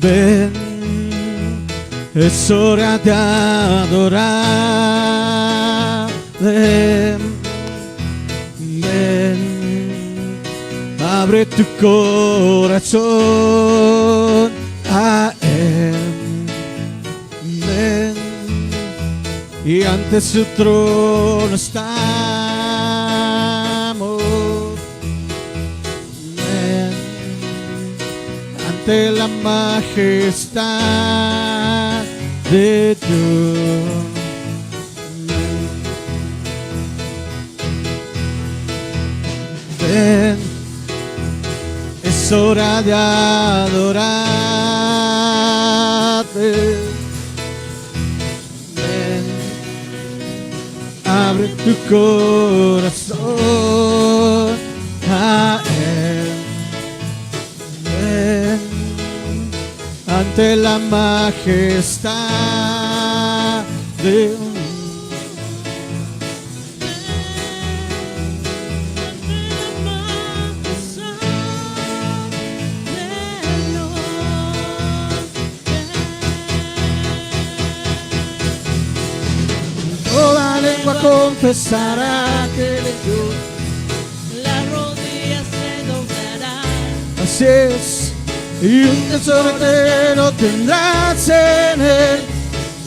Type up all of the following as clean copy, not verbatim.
Ven, es hora de adorar. Ven, ven, abre tu corazón a Él. Ven, y ante su trono estamos. Ven, ante la majestad de Dios. Ven, es hora de adorarte. Ven, abre tu corazón a Él. Ven, ante la majestad de Dios. Toda lengua confesará que Él es Dios. Las rodillas se doblarán. Así es, y un tesoro eterno tendrás en Él,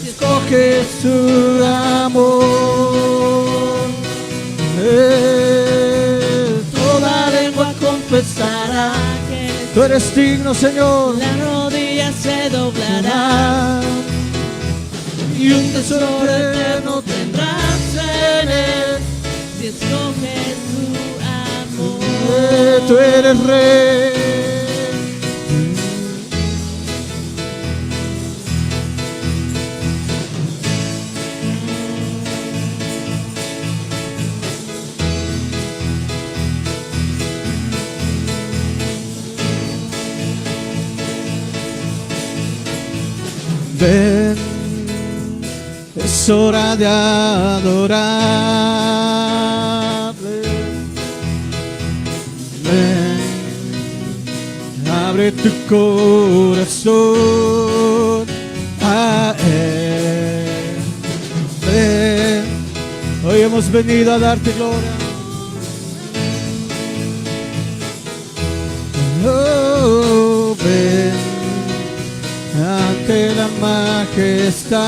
si escoges su amor. Toda lengua confesará Que tú eres digno, Señor. las rodillas se doblarán. Y un tesoro eterno tendrás en Él. Si escoges su amor. Tú eres Rey. Ven, es hora de adorarle. Ven, abre tu corazón a Él. Ven, hoy hemos venido a darte gloria. Oh, ven, ante la majestad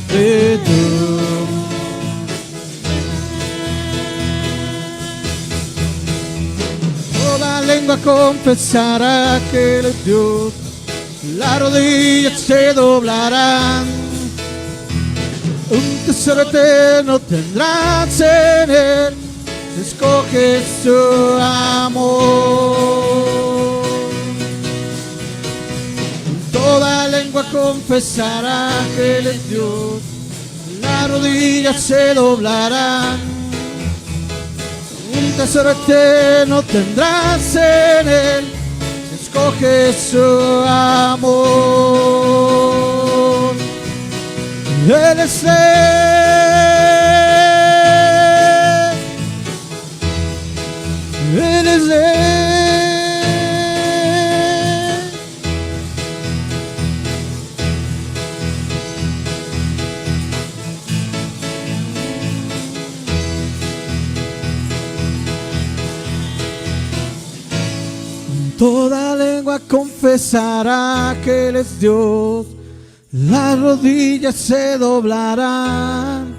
de Dios. Toda lengua confesará que Él es Dios. Las rodillas se doblarán. Un tesoro eterno tendrás en Él, si escoges su amor. Toda lengua confesará que Él es Dios. Las rodillas se doblarán. Un tesoro eterno tendrás en Él, si escoges su amor. Él es Rey. Él es Rey. Toda lengua confesará que Él es Dios. Las rodillas se doblarán.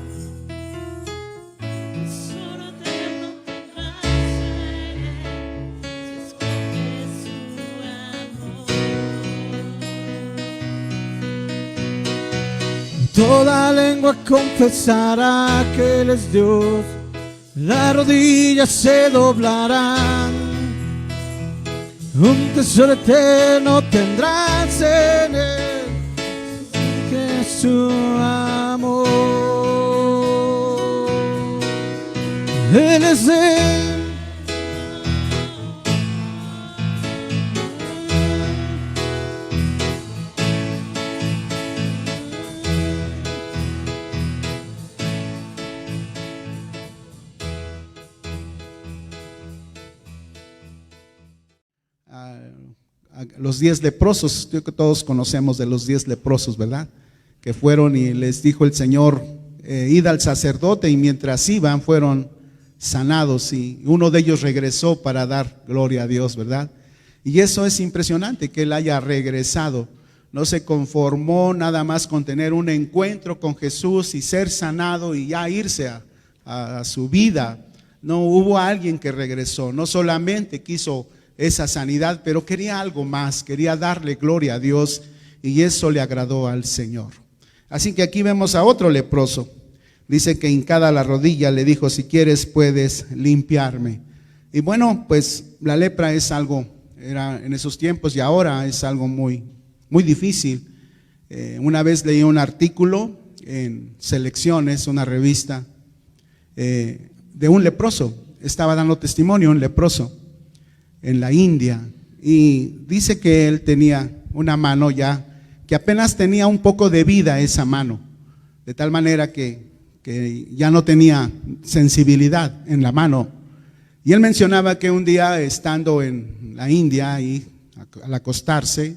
Solo eterno tendrás en Él. Si escoges su amor. Toda lengua confesará que Él es Dios. Las rodillas se doblarán. Un tesoro eterno tendrás en Él, que es su amor. Él es Él. los 10 leprosos. Creo que todos conocemos de los 10 leprosos, ¿verdad? Que fueron y les dijo el Señor, id al sacerdote, y mientras iban fueron sanados, y uno de ellos regresó para dar gloria a Dios, ¿verdad? Y eso es impresionante, que él haya regresado. No se conformó nada más con tener un encuentro con Jesús y ser sanado y ya irse a su vida. No, hubo alguien que regresó, no solamente quiso esa sanidad, pero quería algo más, quería darle gloria a Dios, y eso le agradó al Señor. Así que aquí vemos a otro leproso. Dice que hincada la rodilla le dijo, si quieres puedes limpiarme. Y bueno, pues la lepra es algo, era en esos tiempos y ahora es algo muy, muy difícil. Una vez leí un artículo en Selecciones, una revista, de un leproso. Estaba dando testimonio un leproso en la India, y dice que él tenía una mano ya, que apenas tenía un poco de vida esa mano, de tal manera que ya no tenía sensibilidad en la mano. Y él mencionaba que un día, estando en la India y al acostarse,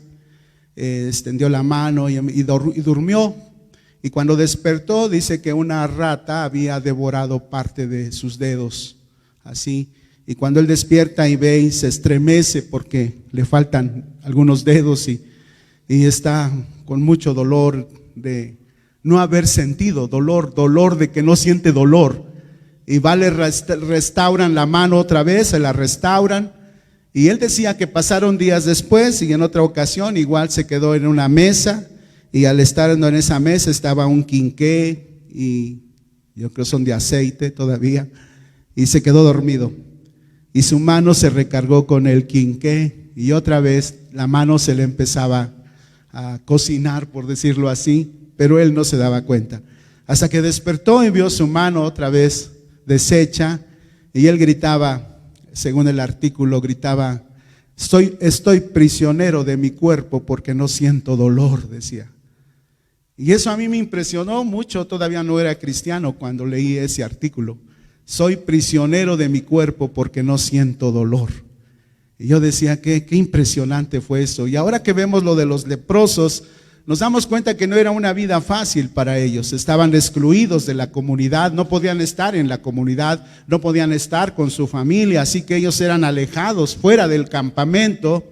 extendió la mano y durmió. Y cuando despertó, dice que una rata había devorado parte de sus dedos, así. Y cuando él despierta y ve y se estremece porque le faltan algunos dedos, y está con mucho dolor de no haber sentido dolor de que no siente dolor. Y le restauran la mano otra vez, se la restauran. Y él decía que pasaron días después, y en otra ocasión igual se quedó en una mesa, y al estar en esa mesa estaba un quinqué, y yo creo son de aceite todavía, y se quedó dormido. Y su mano se recargó con el quinqué, y otra vez la mano se le empezaba a cocinar, por decirlo así, pero él no se daba cuenta. Hasta que despertó y vio su mano otra vez deshecha, y él gritaba, según el artículo, gritaba, estoy prisionero de mi cuerpo porque no siento dolor, decía. Y eso a mí me impresionó mucho, todavía no era cristiano cuando leí ese artículo. Soy prisionero de mi cuerpo porque no siento dolor. Y yo decía, qué impresionante fue eso. Y ahora que vemos lo de los leprosos, nos damos cuenta que no era una vida fácil para ellos. Estaban excluidos de la comunidad, no podían estar en la comunidad, no podían estar con su familia, así que ellos eran alejados fuera del campamento,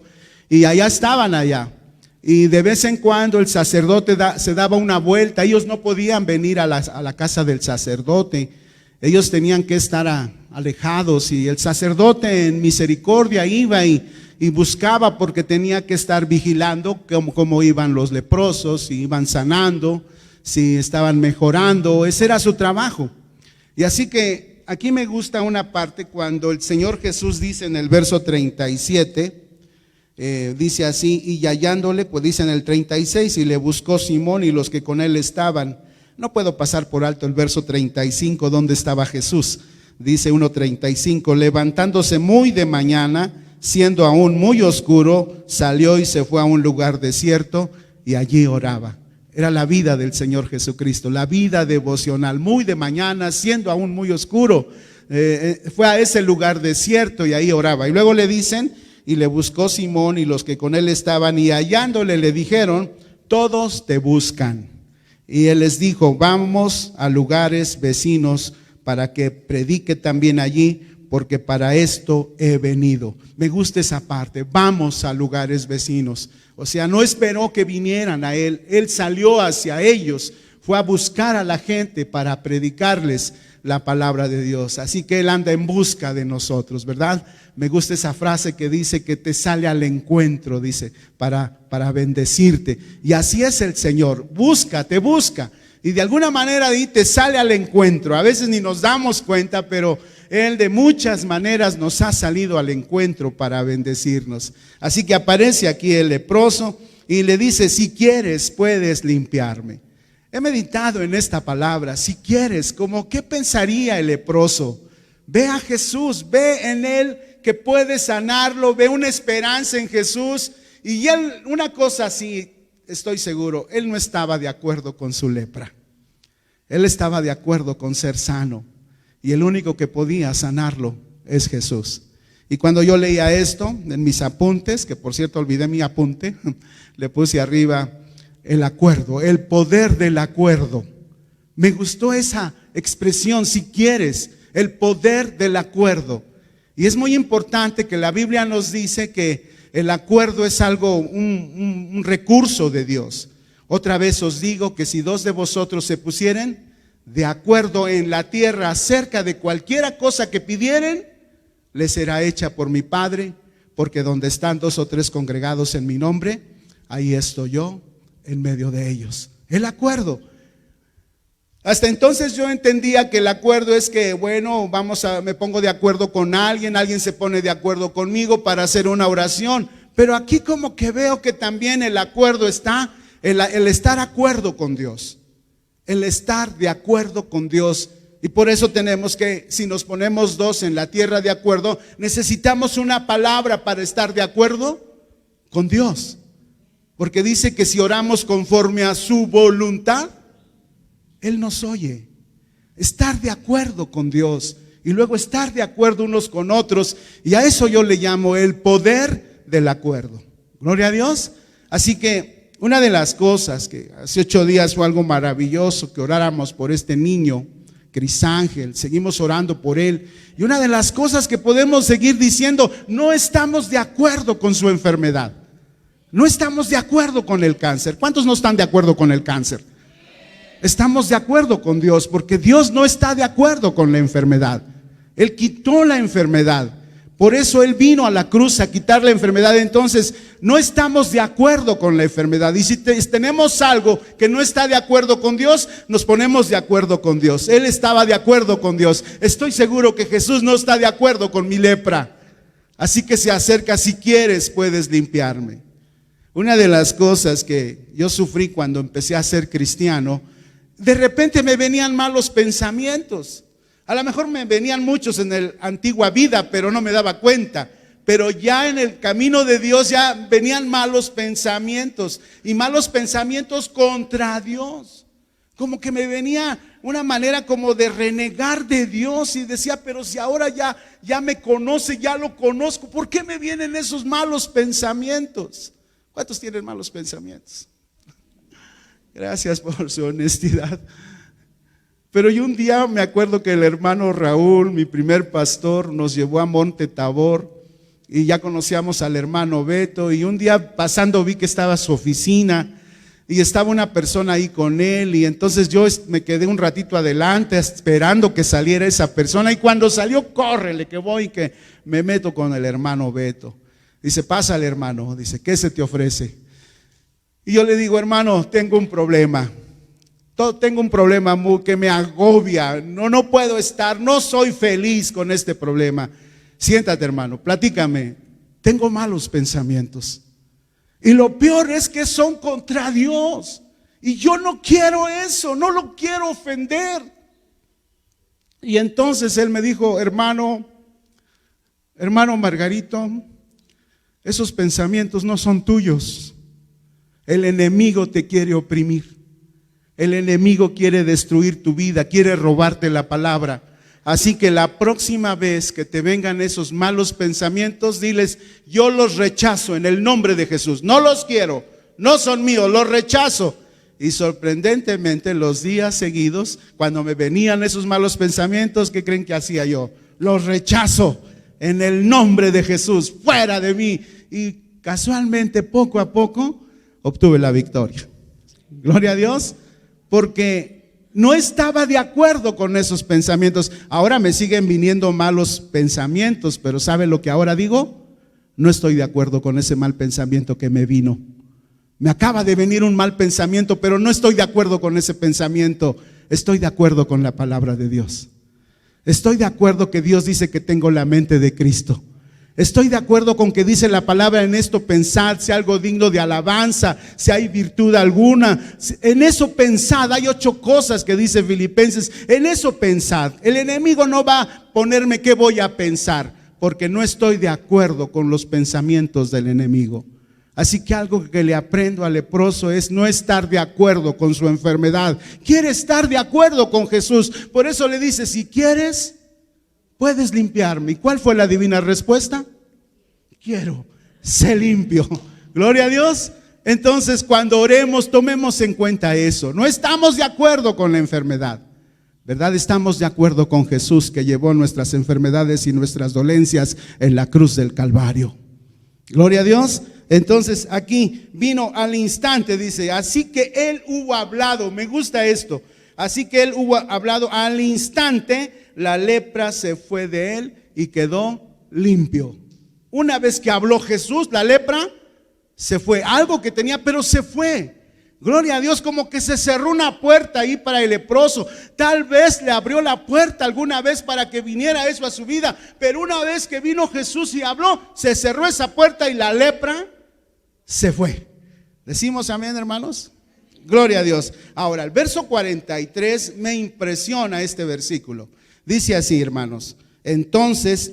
y allá estaban allá. Y de vez en cuando el sacerdote se daba una vuelta. Ellos no podían venir a la casa del sacerdote, ellos tenían que estar alejados, y el sacerdote en misericordia iba y buscaba, porque tenía que estar vigilando cómo iban los leprosos, si iban sanando, si estaban mejorando. Ese era su trabajo. Y así que aquí me gusta una parte cuando el Señor Jesús dice en el verso 37, dice así, y hallándole, pues dice en el 36, y le buscó Simón y los que con él estaban. No puedo pasar por alto el verso 35, donde estaba Jesús. Dice 1:35, levantándose muy de mañana, siendo aún muy oscuro, salió y se fue a un lugar desierto, y allí oraba. Era la vida del Señor Jesucristo, la vida devocional. Muy de mañana, siendo aún muy oscuro, fue a ese lugar desierto y ahí oraba. Y luego le dicen, y le buscó Simón y los que con él estaban, y hallándole le dijeron, todos te buscan. Y él les dijo, vamos a lugares vecinos para que predique también allí, porque para esto he venido. Me gusta esa parte, vamos a lugares vecinos. O sea, no esperó que vinieran a él, él salió hacia ellos, fue a buscar a la gente para predicarles la palabra de Dios. Así que él anda en busca de nosotros, ¿verdad? Me gusta esa frase que dice que te sale al encuentro, dice, para bendecirte. Y así es el Señor, te busca. Y de alguna manera ahí te sale al encuentro. A veces ni nos damos cuenta, pero Él de muchas maneras nos ha salido al encuentro para bendecirnos. Así que aparece aquí el leproso y le dice, si quieres puedes limpiarme. He meditado en esta palabra, si quieres, como qué pensaría el leproso. Ve a Jesús, ve en Él que puede sanarlo, ve una esperanza en Jesús. Y él, una cosa así, estoy seguro, él no estaba de acuerdo con su lepra. Él estaba de acuerdo con ser sano. Y el único que podía sanarlo es Jesús. Y cuando yo leía esto en mis apuntes, que por cierto olvidé mi apunte, le puse arriba el acuerdo, el poder del acuerdo. Me gustó esa expresión, si quieres, el poder del acuerdo. Y es muy importante que la Biblia nos dice que el acuerdo es algo, un recurso de Dios. Otra vez os digo que si dos de vosotros se pusieren de acuerdo en la tierra acerca de cualquiera cosa que pidieren, les será hecha por mi Padre, porque donde están dos o tres congregados en mi nombre, ahí estoy yo en medio de ellos. El acuerdo. Hasta entonces yo entendía que el acuerdo es que, bueno, me pongo de acuerdo con alguien, alguien se pone de acuerdo conmigo para hacer una oración. Pero aquí como que veo que también el acuerdo está, el estar de acuerdo con Dios. El estar de acuerdo con Dios. Y por eso tenemos que, si nos ponemos dos en la tierra de acuerdo, necesitamos una palabra para estar de acuerdo con Dios. Porque dice que si oramos conforme a su voluntad, Él nos oye. Estar de acuerdo con Dios y luego estar de acuerdo unos con otros. Y a eso yo le llamo el poder del acuerdo. Gloria a Dios. Así que una de las cosas que hace 8 días fue algo maravilloso, que oráramos por este niño Crisángel, seguimos orando por él. Y una de las cosas que podemos seguir diciendo, no estamos de acuerdo con su enfermedad. No estamos de acuerdo con el cáncer. ¿Cuántos no están de acuerdo con el cáncer? Estamos de acuerdo con Dios, porque Dios no está de acuerdo con la enfermedad. Él quitó la enfermedad. Por eso Él vino a la cruz a quitar la enfermedad. Entonces no estamos de acuerdo con la enfermedad. Y si tenemos algo que no está de acuerdo con Dios, nos ponemos de acuerdo con Dios. Él estaba de acuerdo con Dios. Estoy seguro que Jesús no está de acuerdo con mi lepra. Así que se acerca, si quieres puedes limpiarme. Una de las cosas que yo sufrí cuando empecé a ser cristiano, de repente me venían malos pensamientos. A lo mejor me venían muchos en la antigua vida, pero no me daba cuenta. Pero ya en el camino de Dios ya venían malos pensamientos, y malos pensamientos contra Dios. Como que me venía una manera como de renegar de Dios, y decía, pero si ahora ya me conoce, ya lo conozco, ¿por qué me vienen esos malos pensamientos? ¿Cuántos tienen malos pensamientos? Gracias por su honestidad. Pero yo un día me acuerdo que el hermano Raúl, mi primer pastor, nos llevó a Monte Tabor y ya conocíamos al hermano Beto, y un día pasando vi que estaba su oficina y estaba una persona ahí con él, y entonces yo me quedé un ratito adelante esperando que saliera esa persona, y cuando salió, córrele que voy, que me meto con el hermano Beto. Dice, pásale hermano, dice, ¿qué se te ofrece? Y yo le digo, hermano, tengo un problema. Tengo un problema que me agobia, no puedo estar, no soy feliz con este problema. Siéntate hermano, platícame. Tengo malos pensamientos, y lo peor es que son contra Dios, y yo no quiero eso, no lo quiero ofender. Y entonces él me dijo, hermano Margarito, esos pensamientos no son tuyos. El enemigo te quiere oprimir. El enemigo quiere destruir tu vida, quiere robarte la palabra. Así que la próxima vez que te vengan esos malos pensamientos, diles, yo los rechazo en el nombre de Jesús. No los quiero, no son míos, los rechazo. Y sorprendentemente los días seguidos, cuando me venían esos malos pensamientos, ¿qué creen que hacía yo? Los rechazo en el nombre de Jesús, fuera de mí. Y casualmente, poco a poco, obtuve la victoria. Gloria a Dios. Porque no estaba de acuerdo con esos pensamientos. Ahora me siguen viniendo malos pensamientos, pero ¿sabe lo que ahora digo? No estoy de acuerdo con ese mal pensamiento que me vino. Me acaba de venir un mal pensamiento, pero no estoy de acuerdo con ese pensamiento. Estoy de acuerdo con la palabra de Dios. Estoy de acuerdo que Dios dice que tengo la mente de Cristo. Estoy de acuerdo con que dice la palabra, en esto pensad, si algo digno de alabanza, si hay virtud alguna. En eso pensad, hay 8 cosas que dice Filipenses, en eso pensad. El enemigo no va a ponerme qué voy a pensar, porque no estoy de acuerdo con los pensamientos del enemigo. Así que algo que le aprendo al leproso es no estar de acuerdo con su enfermedad. Quiere estar de acuerdo con Jesús. Por eso le dice, si quieres, puedes limpiarme. ¿Y cuál fue la divina respuesta? Quiero, sé limpio. Gloria a Dios. Entonces, cuando oremos, tomemos en cuenta eso. No estamos de acuerdo con la enfermedad, ¿verdad? Estamos de acuerdo con Jesús, que llevó nuestras enfermedades y nuestras dolencias en la cruz del Calvario. Gloria a Dios. Entonces aquí vino al instante, dice, así que él hubo hablado. Me gusta esto. Así que él hubo hablado al instante, la lepra se fue de él y quedó limpio. Una vez que habló Jesús, la lepra se fue. Algo que tenía, pero se fue. Gloria a Dios, como que se cerró una puerta ahí para el leproso. Tal vez le abrió la puerta alguna vez para que viniera eso a su vida, pero una vez que vino Jesús y habló, se cerró esa puerta y la lepra se fue. ¿Decimos amén, hermanos? Gloria a Dios. Ahora, el verso 43 me impresiona este versículo. Dice así, hermanos: entonces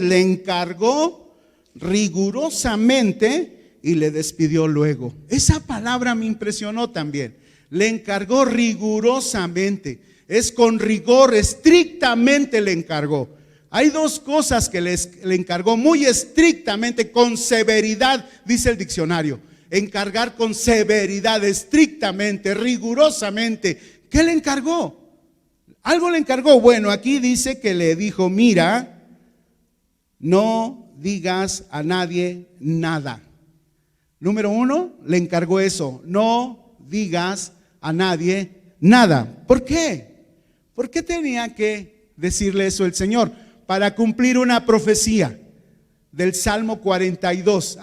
le encargó rigurosamente y le despidió luego. Esa palabra me impresionó también. Le encargó rigurosamente. Es con rigor, estrictamente le encargó. Hay dos cosas que le encargó muy estrictamente, con severidad, dice el diccionario. Encargar con severidad, estrictamente, rigurosamente. ¿Qué le encargó? Algo le encargó. Bueno, aquí dice que le dijo: mira, no digas a nadie nada. Número uno, le encargó eso: no digas a nadie nada. ¿Por qué? ¿Por qué tenía que decirle eso el Señor? Para cumplir una profecía del Salmo 42.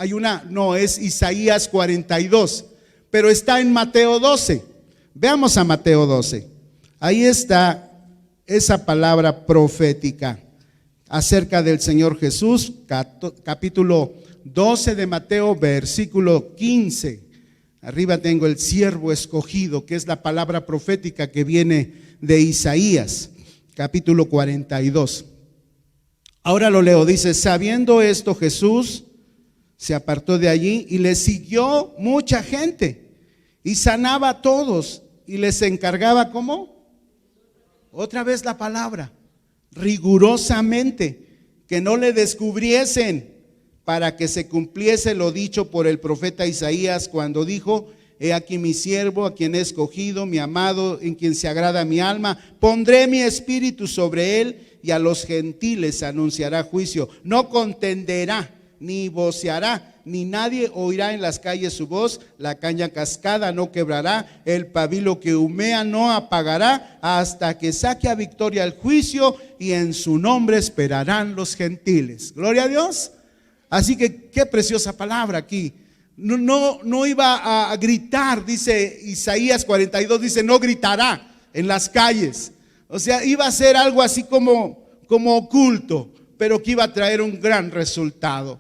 Es Isaías 42, pero está en Mateo 12. Veamos a Mateo 12. Ahí está esa palabra profética acerca del Señor Jesús, capítulo 12 de Mateo, versículo 15. Arriba tengo el siervo escogido, que es la palabra profética que viene de Isaías, capítulo 42. Ahora lo leo, dice: sabiendo esto, Jesús se apartó de allí y le siguió mucha gente y sanaba a todos y les encargaba, ¿cómo? Otra vez la palabra, rigurosamente, que no le descubriesen, para que se cumpliese lo dicho por el profeta Isaías cuando dijo: he aquí mi siervo, a quien he escogido, mi amado, en quien se agrada mi alma. Pondré mi espíritu sobre él y a los gentiles anunciará juicio. No contenderá, ni voceará, ni nadie oirá en las calles su voz. La caña cascada no quebrará, el pabilo que humea no apagará, hasta que saque a victoria el juicio, y en su nombre esperarán los gentiles. Gloria a Dios. Así que qué preciosa palabra aquí. No iba a gritar, dice Isaías 42, dice: no gritará en las calles. O sea, iba a ser algo así como oculto, pero que iba a traer un gran resultado.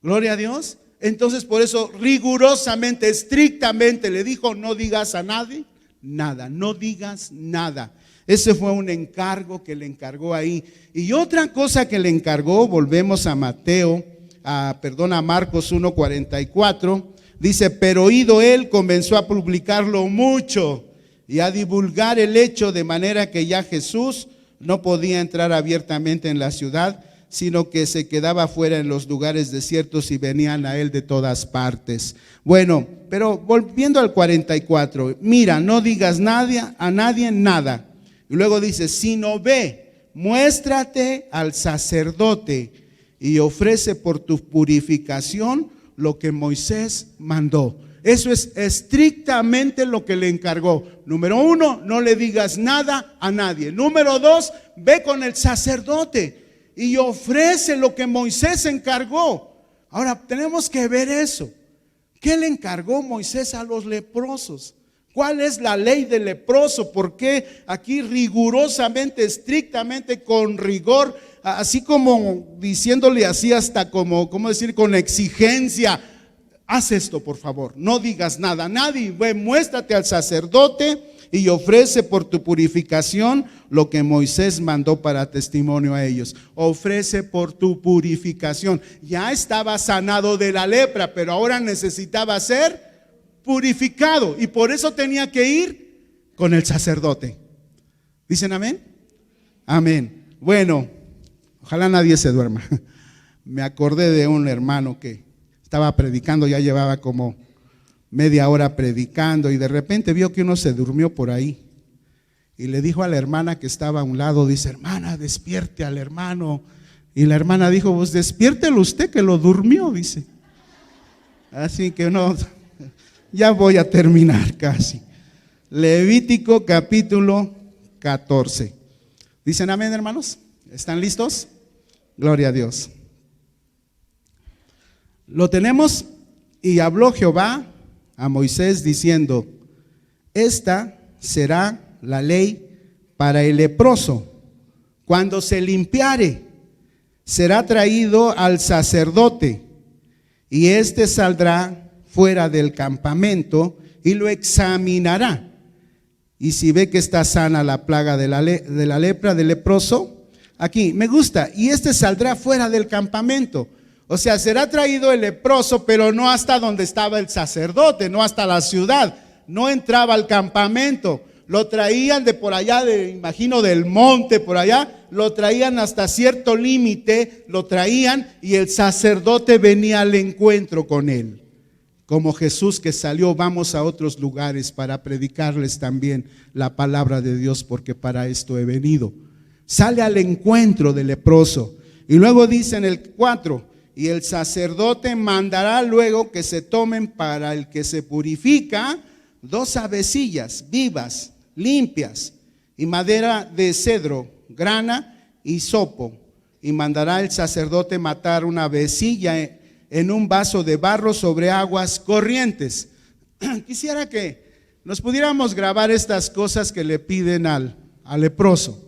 Gloria a Dios. Entonces, por eso rigurosamente, estrictamente le dijo: no digas a nadie nada, no digas nada. Ese fue un encargo que le encargó ahí. Y otra cosa que le encargó, volvemos a Marcos 1:44, dice: pero oído él, comenzó a publicarlo mucho y a divulgar el hecho, de manera que ya Jesús no podía entrar abiertamente en la ciudad, sino que se quedaba fuera en los lugares desiertos y venían a él de todas partes. Bueno, pero volviendo al 44, mira, no digas a nadie nada. Y luego dice: sino ve, muéstrate al sacerdote y ofrece por tu purificación lo que Moisés mandó. Eso es estrictamente lo que le encargó. Número uno, no le digas nada a nadie. Número dos, ve con el sacerdote y ofrece lo que Moisés encargó. Ahora tenemos que ver eso. ¿Qué le encargó Moisés a los leprosos? ¿Cuál es la ley del leproso? ¿Por qué aquí rigurosamente, estrictamente, con rigor, así como diciéndole así hasta como, ¿cómo decir? Con exigencia: haz esto, por favor, no digas nada a nadie, ve, muéstrate al sacerdote y ofrece por tu purificación lo que Moisés mandó para testimonio a ellos. Ofrece por tu purificación. Ya estaba sanado de la lepra, pero ahora necesitaba ser purificado, y por eso tenía que ir con el sacerdote. ¿Dicen amén? Amén. Bueno, ojalá nadie se duerma. Me acordé de un hermano que estaba predicando, ya llevaba como media hora predicando y de repente vio que uno se durmió por ahí. Y le dijo a la hermana que estaba a un lado, dice, hermana, despierte al hermano. Y la hermana dijo, pues despiértelo usted que lo durmió, dice. Así que no, ya voy a terminar casi. Levítico capítulo 14. ¿Dicen amén, hermanos? ¿Están listos? Gloria a Dios. Lo tenemos. Y habló Jehová a Moisés diciendo, esta será la ley para el leproso. Cuando se limpiare, será traído al sacerdote, y éste saldrá fuera del campamento y lo examinará. Y si ve que está sana la plaga de la lepra, del leproso, aquí me gusta, y este saldrá fuera del campamento. O sea, será traído el leproso, pero no hasta donde estaba el sacerdote, no hasta la ciudad, no entraba al campamento. Lo traían de por allá, imagino del monte por allá, lo traían hasta cierto límite, lo traían y el sacerdote venía al encuentro con él. Como Jesús que salió, vamos a otros lugares para predicarles también la palabra de Dios, porque para esto he venido. Sale al encuentro del leproso. Y luego dice en el 4, y el sacerdote mandará luego que se tomen para el que se purifica 2 avecillas vivas, limpias, y madera de cedro, grana y hisopo. Y mandará el sacerdote matar una avecilla en un vaso de barro sobre aguas corrientes. Quisiera que nos pudiéramos grabar estas cosas que le piden al leproso.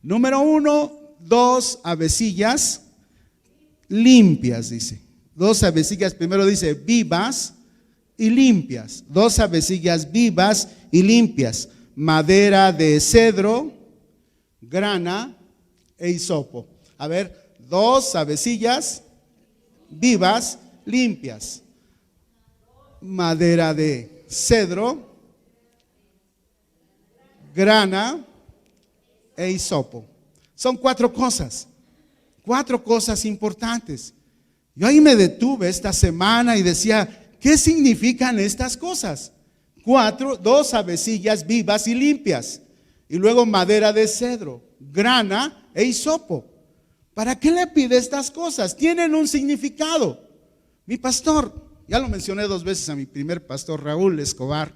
Número 1, 2 avecillas limpias, dice. 2 avecillas, primero dice vivas y limpias. 2 avecillas vivas y limpias. Madera de cedro, grana e hisopo. A ver, 2 avecillas vivas, limpias. Madera de cedro, grana e hisopo. Son 4 cosas. 4 cosas importantes. Yo ahí me detuve esta semana y decía, ¿qué significan estas cosas? 2 avecillas vivas y limpias. Y luego madera de cedro, grana e hisopo. ¿Para qué le pide estas cosas? Tienen un significado. Mi pastor, ya lo mencioné 2 veces a mi primer pastor Raúl Escobar,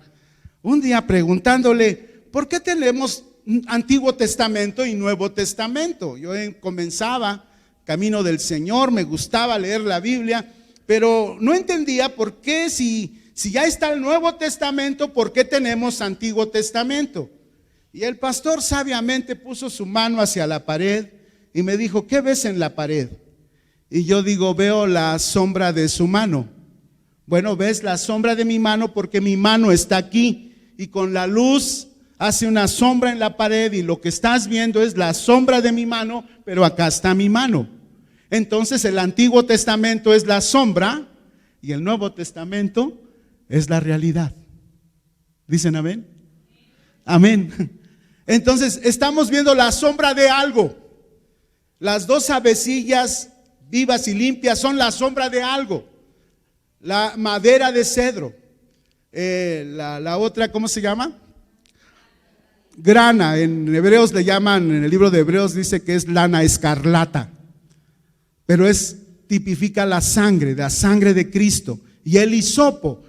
un día preguntándole, ¿por qué tenemos Antiguo Testamento y Nuevo Testamento? Yo comenzaba camino del Señor, me gustaba leer la Biblia, pero no entendía por qué si ya está el Nuevo Testamento, ¿por qué tenemos Antiguo Testamento? Y el pastor sabiamente puso su mano hacia la pared y me dijo, ¿qué ves en la pared? Y yo digo, veo la sombra de su mano. Bueno, ves la sombra de mi mano porque mi mano está aquí y con la luz hace una sombra en la pared y lo que estás viendo es la sombra de mi mano, pero acá está mi mano. Entonces el Antiguo Testamento es la sombra y el Nuevo Testamento es la realidad. ¿Dicen amén? Amén. Entonces estamos viendo la sombra de algo. Las 2 avecillas vivas y limpias son la sombra de algo. La madera de cedro. La otra, ¿cómo se llama? Grana. En Hebreos le llaman, en el libro de Hebreos dice que es lana escarlata. Pero tipifica la sangre de Cristo. Y el hisopo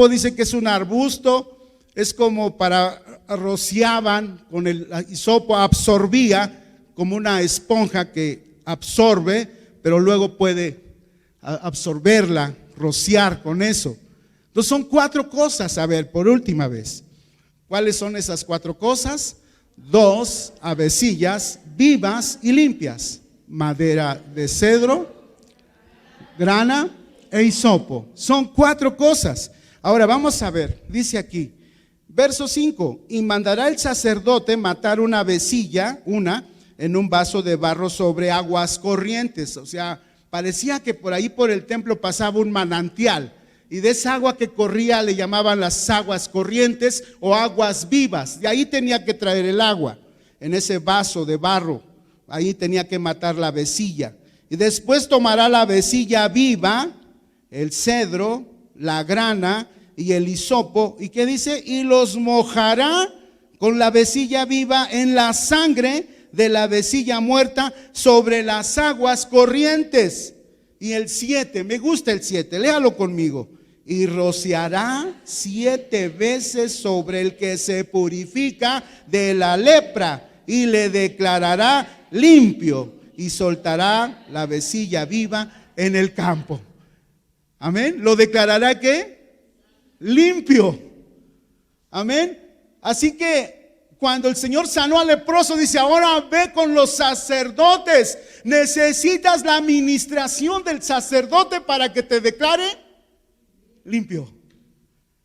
dice que es un arbusto, es como rociaban con el hisopo, absorbía como una esponja que absorbe, pero luego puede absorberla, rociar con eso. Entonces son 4 cosas, a ver, por última vez. ¿Cuáles son esas 4 cosas? 2 avecillas vivas y limpias. Madera de cedro, grana e hisopo. Son 4 cosas. Ahora vamos a ver, dice aquí, verso 5, y mandará el sacerdote matar una avecilla, en un vaso de barro sobre aguas corrientes. O sea, parecía que por ahí por el templo pasaba un manantial. Y de esa agua que corría le llamaban las aguas corrientes o aguas vivas. De ahí tenía que traer el agua, en ese vaso de barro ahí tenía que matar la avecilla. Y después tomará la avecilla viva, el cedro, la grana y el hisopo. ¿Y qué dice? Y los mojará con la avecilla viva en la sangre de la avecilla muerta sobre las aguas corrientes. Y el 7, me gusta el 7, léalo conmigo. Y rociará 7 veces sobre el que se purifica de la lepra y le declarará limpio y soltará la avecilla viva en el campo. Amén. ¿Lo declarará qué? Limpio. Amén. Así que cuando el Señor sanó al leproso, dice, ahora ve con los sacerdotes. Necesitas la administración del sacerdote para que te declare limpio.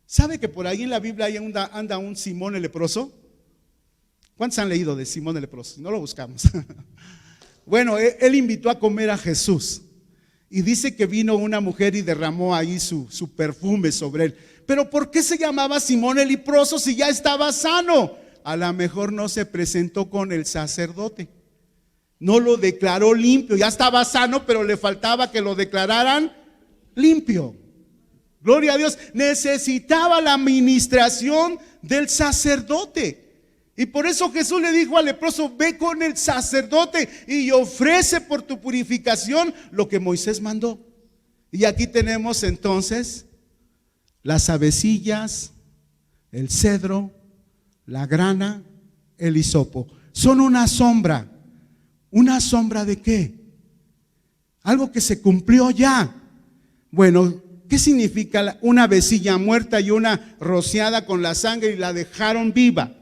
¿Sabe que por ahí en la Biblia anda un Simón el leproso? ¿Cuántos han leído de Simón el leproso? No lo buscamos. Bueno, él invitó a comer a Jesús. Y dice que vino una mujer y derramó ahí su perfume sobre él. Pero ¿por qué se llamaba Simón el leproso si ya estaba sano? A lo mejor no se presentó con el sacerdote. No lo declaró limpio. Ya estaba sano, pero le faltaba que lo declararan limpio. Gloria a Dios. Necesitaba la administración del sacerdote. Y por eso Jesús le dijo al leproso, ve con el sacerdote y ofrece por tu purificación lo que Moisés mandó. Y aquí tenemos entonces las avecillas, el cedro, la grana, el hisopo. Son una sombra. ¿Una sombra de qué? Algo que se cumplió ya. Bueno, ¿qué significa una avecilla muerta y una rociada con la sangre y la dejaron viva?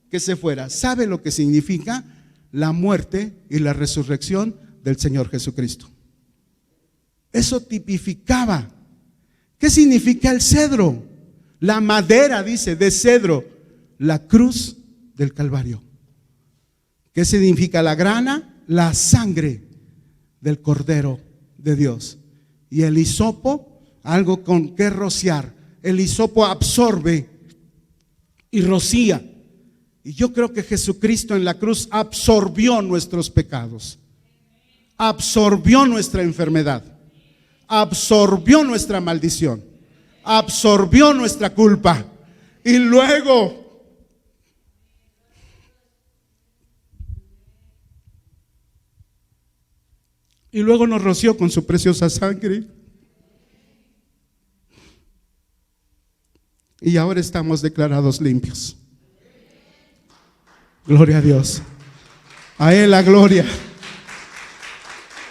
Que se fuera. ¿Sabe lo que significa? La muerte y la resurrección del Señor Jesucristo. Eso tipificaba. ¿Qué significa el cedro? La madera, dice, de cedro. La cruz del Calvario. ¿Qué significa la grana? La sangre del Cordero de Dios. Y el hisopo, algo con que rociar. El hisopo absorbe y rocía. Y yo creo que Jesucristo en la cruz absorbió nuestros pecados, absorbió nuestra enfermedad, absorbió nuestra maldición, absorbió nuestra culpa. Y luego nos roció con su preciosa sangre. Y ahora estamos declarados limpios. Gloria a Dios. A Él la gloria.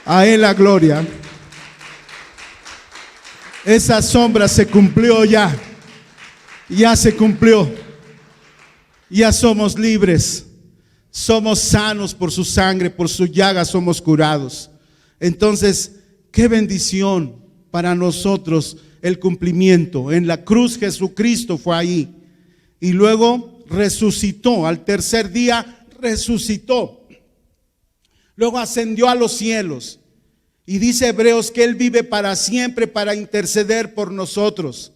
A Él la gloria. Esa sombra se cumplió ya. Ya se cumplió. Ya somos libres. Somos sanos por su sangre, por su llaga somos curados. Entonces, qué bendición para nosotros el cumplimiento. En la cruz Jesucristo fue ahí. Y luego resucitó, al tercer día resucitó. Luego ascendió a los cielos. Y dice Hebreos que Él vive para siempre para interceder por nosotros.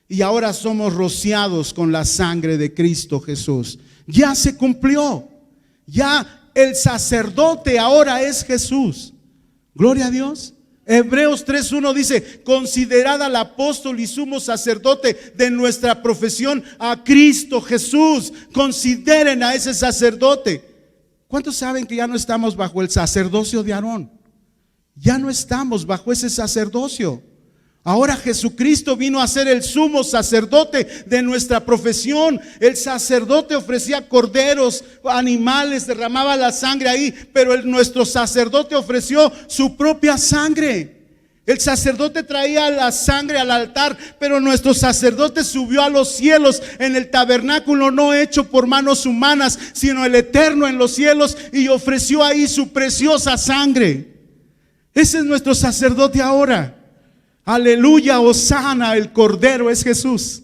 Y ahora somos rociados con la sangre de Cristo Jesús. Ya se cumplió. Ya el sacerdote ahora es Jesús. Gloria a Dios. Hebreos 3:1 dice, considerad al apóstol y sumo sacerdote de nuestra profesión, a Cristo Jesús. Consideren a ese sacerdote. ¿Cuántos saben que ya no estamos bajo el sacerdocio de Aarón? Ya no estamos bajo ese sacerdocio. Ahora Jesucristo vino a ser el sumo sacerdote de nuestra profesión. El sacerdote ofrecía corderos, animales, derramaba la sangre ahí, pero nuestro sacerdote ofreció su propia sangre. El sacerdote traía la sangre al altar, pero nuestro sacerdote subió a los cielos en el tabernáculo no hecho por manos humanas, sino el eterno en los cielos, y ofreció ahí su preciosa sangre. Ese es nuestro sacerdote ahora. Aleluya, hosana, el Cordero es Jesús.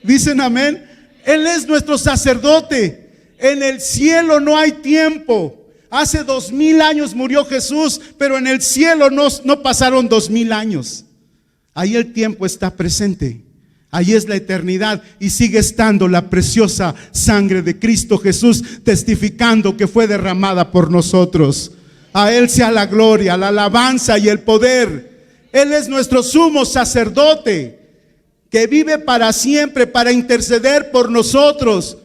Dicen amén. Él es nuestro sacerdote. En el cielo no hay tiempo. Hace 2000 años murió Jesús, pero en el cielo no pasaron 2000 años. Ahí el tiempo está presente. Ahí es la eternidad y sigue estando la preciosa sangre de Cristo Jesús testificando que fue derramada por nosotros. A Él sea la gloria, la alabanza y el poder. Él es nuestro sumo sacerdote que vive para siempre para interceder por nosotros.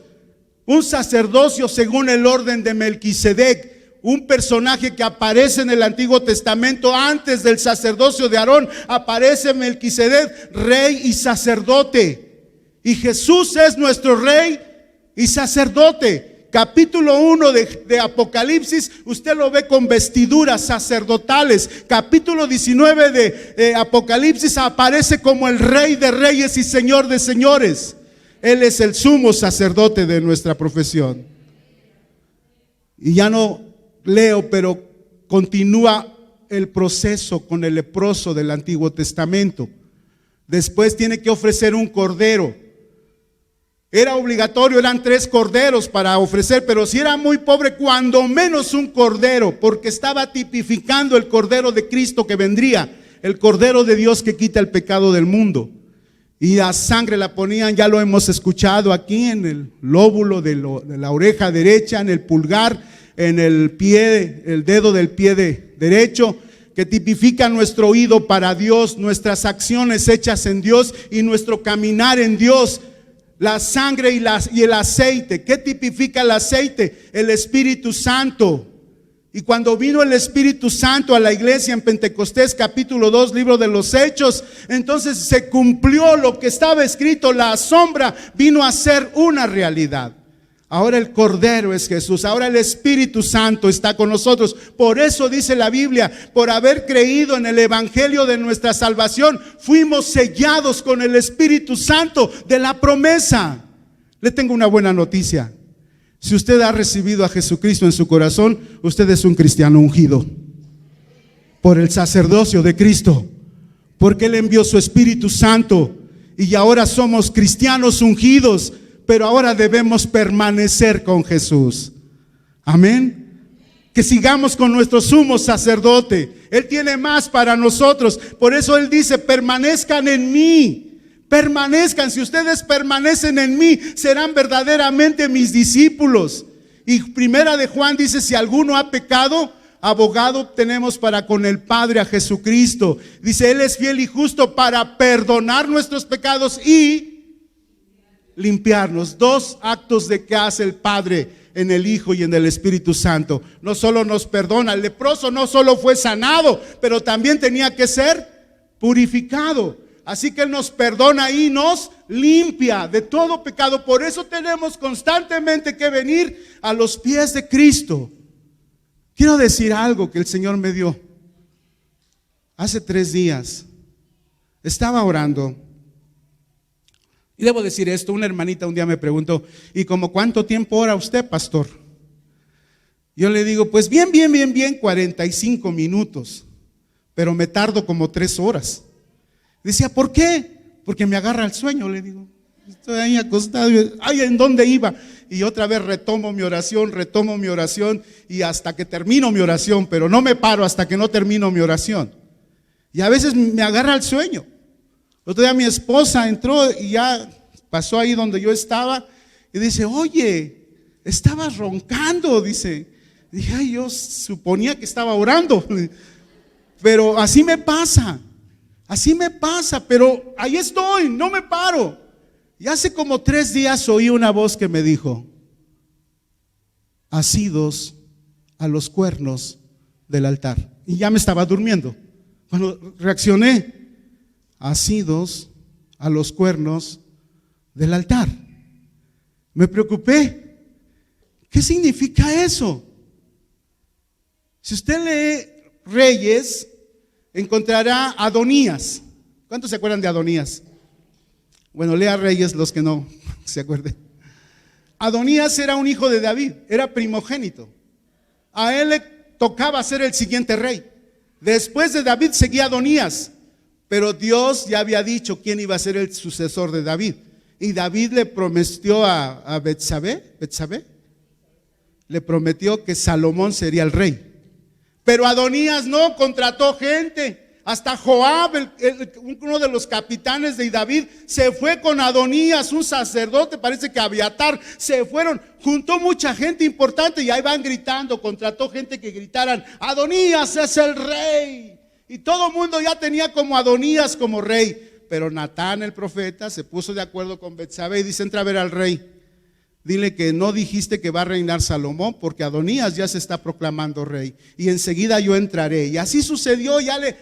Un sacerdocio según el orden de Melquisedec. Un personaje que aparece en el Antiguo Testamento antes del sacerdocio de Aarón. Aparece Melquisedec, rey y sacerdote. Y Jesús es nuestro rey y sacerdote. Capítulo 1 de Apocalipsis, usted lo ve con vestiduras sacerdotales. Capítulo 19 de Apocalipsis aparece como el rey de reyes y señor de señores. Él es el sumo sacerdote de nuestra profesión. Y ya no leo, pero continúa el proceso con el leproso del Antiguo Testamento. Después tiene que ofrecer un cordero. Era obligatorio, eran 3 corderos para ofrecer, pero si era muy pobre, cuando menos un cordero, porque estaba tipificando el cordero de Cristo que vendría, el cordero de Dios que quita el pecado del mundo. Y la sangre la ponían, ya lo hemos escuchado aquí, en el lóbulo de la oreja derecha, en el pulgar, en el pie, el dedo del pie derecho, que tipifica nuestro oído para Dios, nuestras acciones hechas en Dios y nuestro caminar en Dios. La sangre y el aceite. ¿Qué tipifica el aceite? El Espíritu Santo. Y cuando vino el Espíritu Santo a la iglesia en Pentecostés, capítulo 2, libro de los Hechos, entonces se cumplió lo que estaba escrito. La sombra vino a ser una realidad. Ahora el Cordero es Jesús, ahora el Espíritu Santo está con nosotros. Por eso dice la Biblia, por haber creído en el Evangelio de nuestra salvación, fuimos sellados con el Espíritu Santo de la promesa. Le tengo una buena noticia. Si usted ha recibido a Jesucristo en su corazón, usted es un cristiano ungido por el sacerdocio de Cristo, porque Él envió su Espíritu Santo y ahora somos cristianos ungidos. Pero ahora debemos permanecer con Jesús. Amén. Que sigamos con nuestro sumo sacerdote. Él tiene más para nosotros. Por eso Él dice, permanezcan en mí. Permanezcan. Si ustedes permanecen en mí, serán verdaderamente mis discípulos. Y primera de Juan dice, si alguno ha pecado, abogado tenemos para con el Padre a Jesucristo. Dice, Él es fiel y justo para perdonar nuestros pecados y limpiarnos. 2 actos de que hace el Padre en el Hijo y en el Espíritu Santo. No solo nos perdona, el leproso no solo fue sanado, pero también tenía que ser purificado. Así que Él nos perdona y nos limpia de todo pecado. Por eso tenemos constantemente que venir a los pies de Cristo. Quiero decir algo que el Señor me dio. Hace 3 días estaba orando. Y debo decir esto, una hermanita un día me preguntó, ¿y como cuánto tiempo ora usted, pastor? Yo le digo, pues bien, 45 minutos, pero me tardo como 3 horas. Decía, ¿por qué? Porque me agarra el sueño, le digo. Estoy ahí acostado, ay, ¿en dónde iba? Y otra vez retomo mi oración y hasta que termino mi oración, pero no me paro hasta que no termino mi oración. Y a veces me agarra el sueño. Otro día mi esposa entró y ya pasó ahí donde yo estaba y dice, oye, estabas roncando, dice. Dije, ay, yo suponía que estaba orando, pero así me pasa, pero ahí estoy, no me paro. Y hace como 3 días oí una voz que me dijo, asidos a los cuernos del altar. Y ya me estaba durmiendo. Cuando reaccioné, asidos a los cuernos del altar. Me preocupé. ¿Qué significa eso? Si usted lee Reyes, encontrará a Adonías. ¿Cuántos se acuerdan de Adonías? Bueno, lea Reyes los que no se acuerden. Adonías era un hijo de David, era primogénito. A él le tocaba ser el siguiente rey. Después de David seguía Adonías. Pero Dios ya había dicho quién iba a ser el sucesor de David. Y David le prometió a Betsabé, le prometió que Salomón sería el rey. Pero Adonías no, contrató gente. hasta Joab, uno de los capitanes de David, se fue con Adonías, un sacerdote, parece que Abiatar, se fueron, juntó mucha gente importante y ahí van gritando, contrató gente que gritaran, Adonías es el rey. Y todo el mundo ya tenía como Adonías como rey. Pero Natán el profeta se puso de acuerdo con Betsabé y dice, entra a ver al rey. Dile que no dijiste que va a reinar Salomón, porque Adonías ya se está proclamando rey y enseguida yo entraré. Y así sucedió,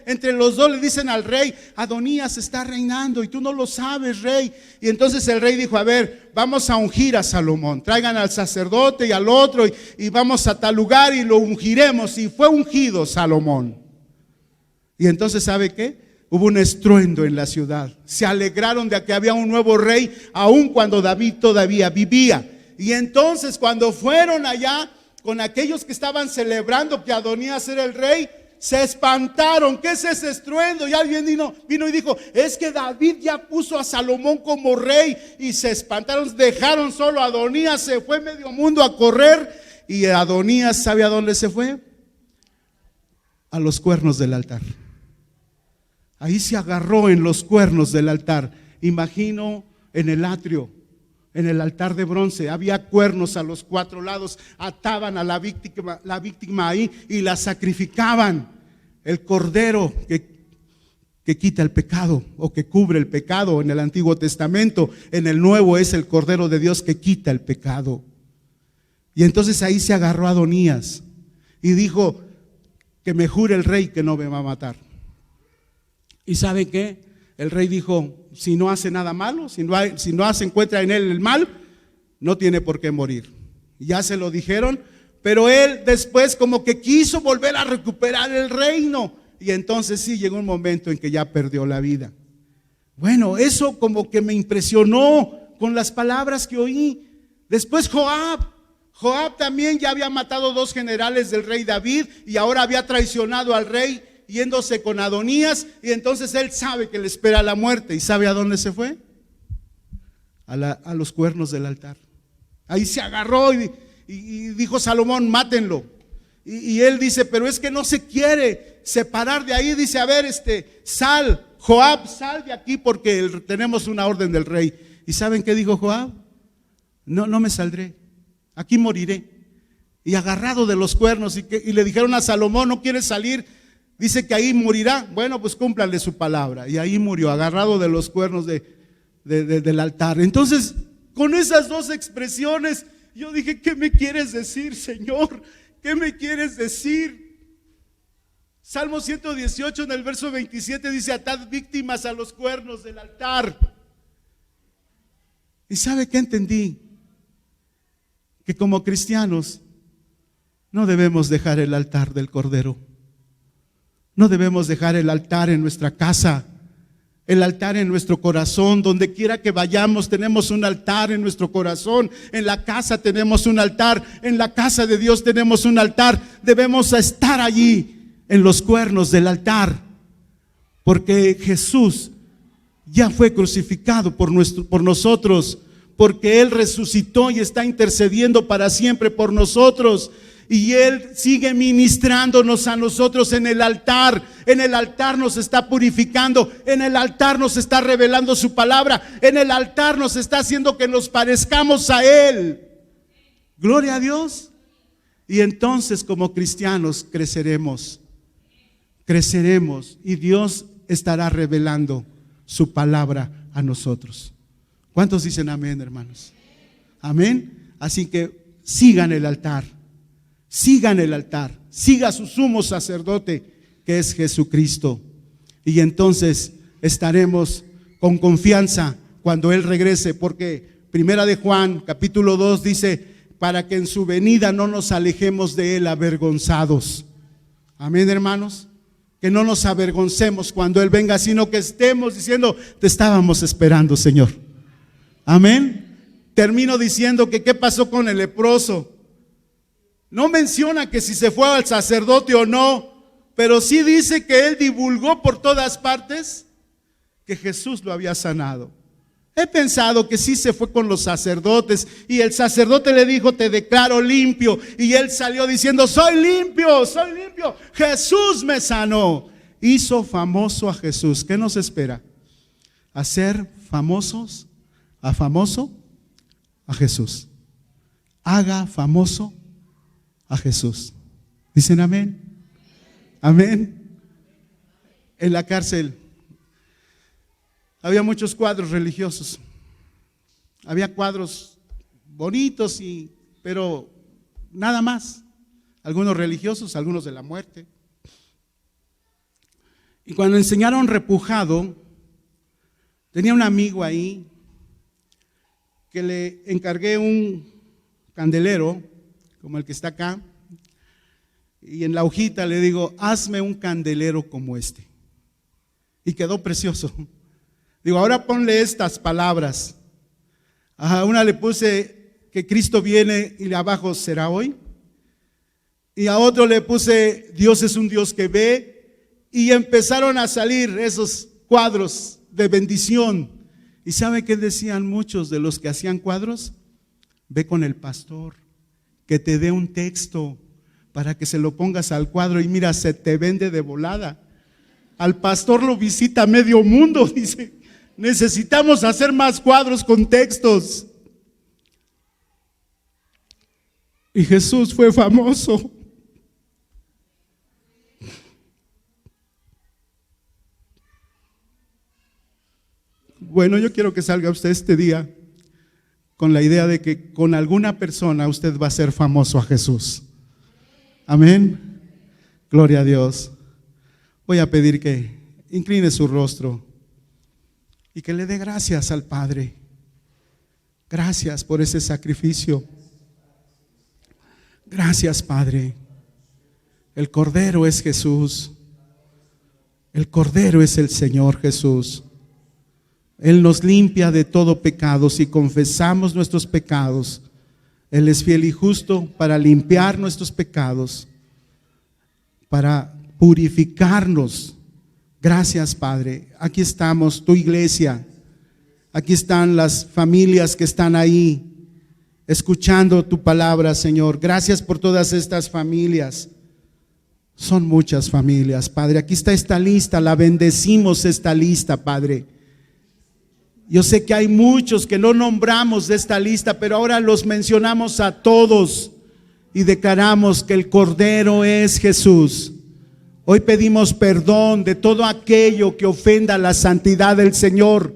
entre los dos le dicen al rey, Adonías está reinando y tú no lo sabes, rey. Y entonces el rey dijo, a ver, vamos a ungir a Salomón, traigan al sacerdote y al otro y vamos a tal lugar y lo ungiremos. Y fue ungido Salomón. Y entonces, ¿sabe qué? Hubo un estruendo en la ciudad. Se alegraron de que había un nuevo rey, aun cuando David todavía vivía. Y entonces cuando fueron allá con aquellos que estaban celebrando que Adonías era el rey, se espantaron. ¿Qué es ese estruendo? Y alguien vino y dijo, es que David ya puso a Salomón como rey. Y se espantaron, dejaron solo a Adonías, se fue medio mundo a correr. Y Adonías, ¿sabe a dónde se fue? A los cuernos del altar. Ahí se agarró en los cuernos del altar. Imagino en el atrio, en el altar de bronce, había cuernos a los 4 lados, ataban a la víctima ahí y la sacrificaban. El cordero que quita el pecado o que cubre el pecado en el Antiguo Testamento, en el Nuevo es el Cordero de Dios que quita el pecado. Y entonces ahí se agarró a Adonías y dijo, que me jure el rey que no me va a matar. ¿Y sabe qué? El rey dijo, si no hace nada malo, si no se encuentra en él el mal, no tiene por qué morir. Ya se lo dijeron, pero él después como que quiso volver a recuperar el reino. Y entonces sí llegó un momento en que ya perdió la vida. Bueno, eso como que me impresionó con las palabras que oí. Después Joab también ya había matado 2 generales del rey David y ahora había traicionado al rey, yéndose con Adonías, y entonces él sabe que le espera la muerte. ¿Y sabe a dónde se fue? A los cuernos del altar. Ahí se agarró y dijo Salomón, mátenlo. Y él dice, pero es que no se quiere separar de ahí. Dice, a ver, sal, Joab, sal de aquí porque tenemos una orden del rey. ¿Y saben qué dijo Joab? No me saldré, aquí moriré. Y agarrado de los cuernos y le dijeron a Salomón, ¿no quieres salir? Dice que ahí morirá. Bueno, pues cúmplanle su palabra. Y ahí murió, agarrado de los cuernos del altar. Entonces, con esas 2 expresiones, yo dije, ¿qué me quieres decir, Señor? ¿Qué me quieres decir? Salmo 118 en el verso 27 dice, atad víctimas a los cuernos del altar. ¿Y sabe qué entendí? Que como cristianos no debemos dejar el altar del Cordero. No debemos dejar el altar en nuestra casa, el altar en nuestro corazón. Donde quiera que vayamos tenemos un altar en nuestro corazón. En la casa tenemos un altar, en la casa de Dios tenemos un altar. Debemos estar allí en los cuernos del altar, porque Jesús ya fue crucificado por nosotros, porque Él resucitó y está intercediendo para siempre por nosotros. Y Él sigue ministrándonos a nosotros en el altar. En el altar nos está purificando. En el altar nos está revelando su palabra. En el altar nos está haciendo que nos parezcamos a Él. Gloria a Dios. Y entonces como cristianos creceremos y Dios estará revelando su palabra a nosotros. ¿Cuántos dicen amén, hermanos? Amén. Así que sigan el altar. Sigan el altar, siga su sumo sacerdote que es Jesucristo. Y entonces estaremos con confianza cuando Él regrese, porque 1 de Juan capítulo 2 dice, para que en su venida no nos alejemos de Él avergonzados. Amén, hermanos. Que no nos avergoncemos cuando Él venga, sino que estemos diciendo, te estábamos esperando, Señor. Amén. Termino diciendo que qué pasó con el leproso. No menciona que si se fue al sacerdote o no, pero sí dice que él divulgó por todas partes que Jesús lo había sanado. He pensado que sí se fue con los sacerdotes y el sacerdote le dijo, te declaro limpio. Y él salió diciendo, soy limpio, Jesús me sanó. hizo famoso a Jesús. ¿Qué nos espera? Hacer famoso a Jesús. Haga famoso a Jesús. ¿Dicen amén? Amén. En la cárcel había muchos cuadros religiosos. Había cuadros bonitos, pero nada más. Algunos religiosos, algunos de la muerte. Y cuando enseñaron repujado, tenía un amigo ahí que le encargué un candelero, como el que está acá, y en la hojita le digo, hazme un candelero como este. Y quedó precioso. Digo, ahora ponle estas palabras. A una le puse que Cristo viene y abajo será hoy. Y a otro le puse, Dios es un Dios que ve. Y empezaron a salir esos cuadros de bendición. ¿Y sabe qué decían muchos de los que hacían cuadros? Ve con el pastor, que te dé un texto para que se lo pongas al cuadro y mira, se te vende de volada. Al pastor lo visita medio mundo, dice, necesitamos hacer más cuadros con textos. Y Jesús fue famoso. Bueno, yo quiero que salga usted este día con la idea de que con alguna persona usted va a ser famoso a Jesús. Amén. Gloria a Dios. Voy a pedir que incline su rostro y que le dé gracias al Padre. Gracias por ese sacrificio. Gracias, Padre. El Cordero es Jesús. El Cordero es el Señor Jesús. Él nos limpia de todo pecado. Si confesamos nuestros pecados, Él es fiel y justo para limpiar nuestros pecados, para purificarnos. Gracias, Padre. Aquí estamos, tu iglesia. Aquí están las familias que están ahí escuchando tu palabra, Señor. Gracias por todas estas familias. Son muchas familias, Padre. Aquí está esta lista, la bendecimos esta lista, Padre. Yo sé que hay muchos que no nombramos de esta lista, pero ahora los mencionamos a todos y declaramos que el Cordero es Jesús. Hoy pedimos perdón de todo aquello que ofenda la santidad del Señor.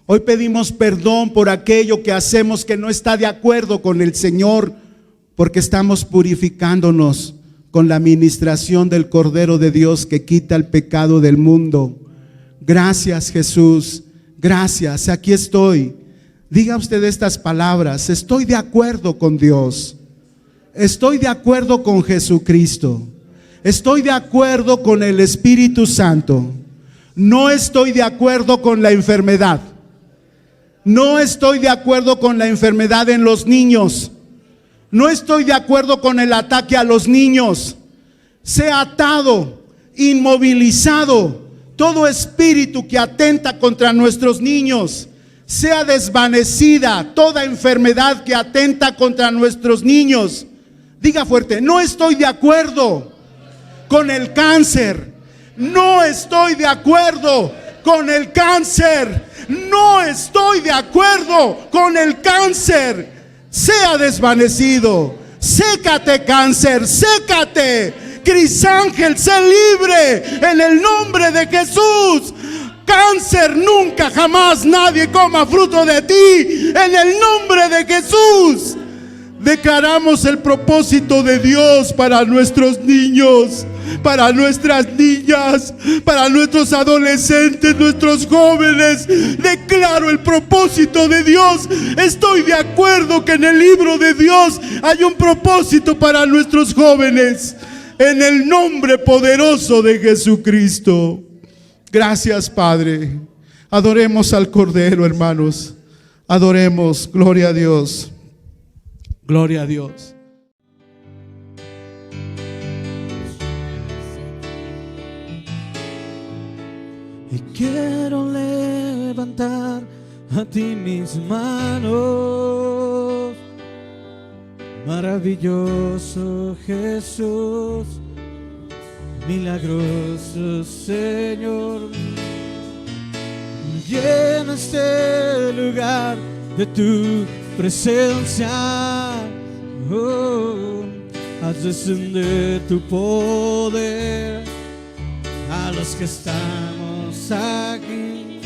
Hoy pedimos perdón por aquello que hacemos que no está de acuerdo con el Señor, porque estamos purificándonos con la ministración del Cordero de Dios que quita el pecado del mundo. Gracias, Jesús. Gracias, aquí estoy. Diga usted estas palabras: estoy de acuerdo con Dios. Estoy de acuerdo con Jesucristo. Estoy de acuerdo con el Espíritu Santo. No estoy de acuerdo con la enfermedad. No estoy de acuerdo con la enfermedad en los niños. No estoy de acuerdo con el ataque a los niños. Sea atado, inmovilizado todo espíritu que atenta contra nuestros niños. Sea desvanecida toda enfermedad que atenta contra nuestros niños. Diga fuerte: no estoy de acuerdo con el cáncer. No estoy de acuerdo con el cáncer. No estoy de acuerdo con el cáncer. Sea desvanecido. Sécate, cáncer, sécate. Crisángel, sé libre en el nombre de Jesús. Cáncer, nunca jamás nadie coma fruto de ti en el nombre de Jesús. Declaramos el propósito de Dios para nuestros niños, para nuestras niñas, para nuestros adolescentes, nuestros jóvenes. Declaro el propósito de Dios. Estoy de acuerdo que en el libro de Dios hay un propósito para nuestros jóvenes. En el nombre poderoso de Jesucristo. Gracias, Padre. Adoremos al Cordero, hermanos. Adoremos. Gloria a Dios. Gloria a Dios. Y quiero levantar a ti mis manos. Maravilloso Jesús, milagroso Señor. Llena este lugar de tu presencia. Oh, haz descender tu poder a los que estamos aquí.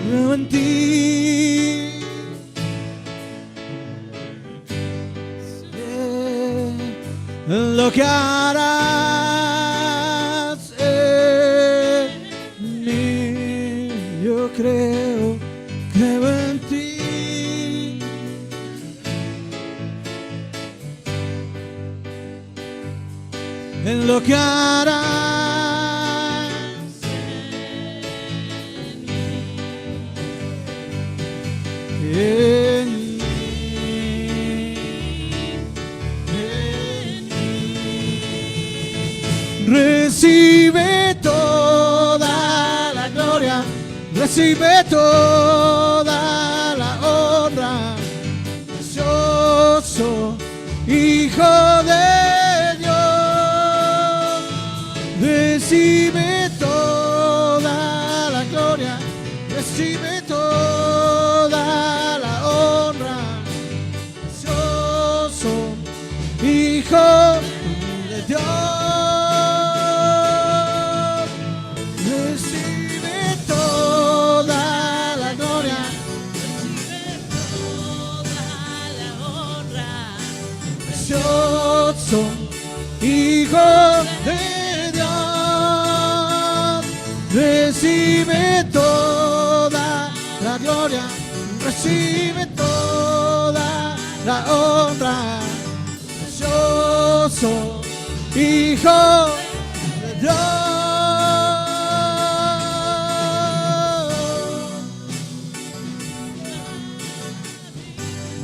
Creo en ti. Lo que harás en mí, yo creo en ti. En lo que harás en mí. Recibe toda la gloria, recibe toda la honra, precioso Hijo de Dios. Recibe toda la gloria, recibe toda la honra, precioso Hijo de Dios. Hijo de Dios, recibe toda la gloria, recibe toda la honra, precioso Hijo de Dios.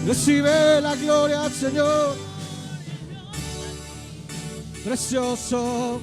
Recibe la gloria al Señor. Precioso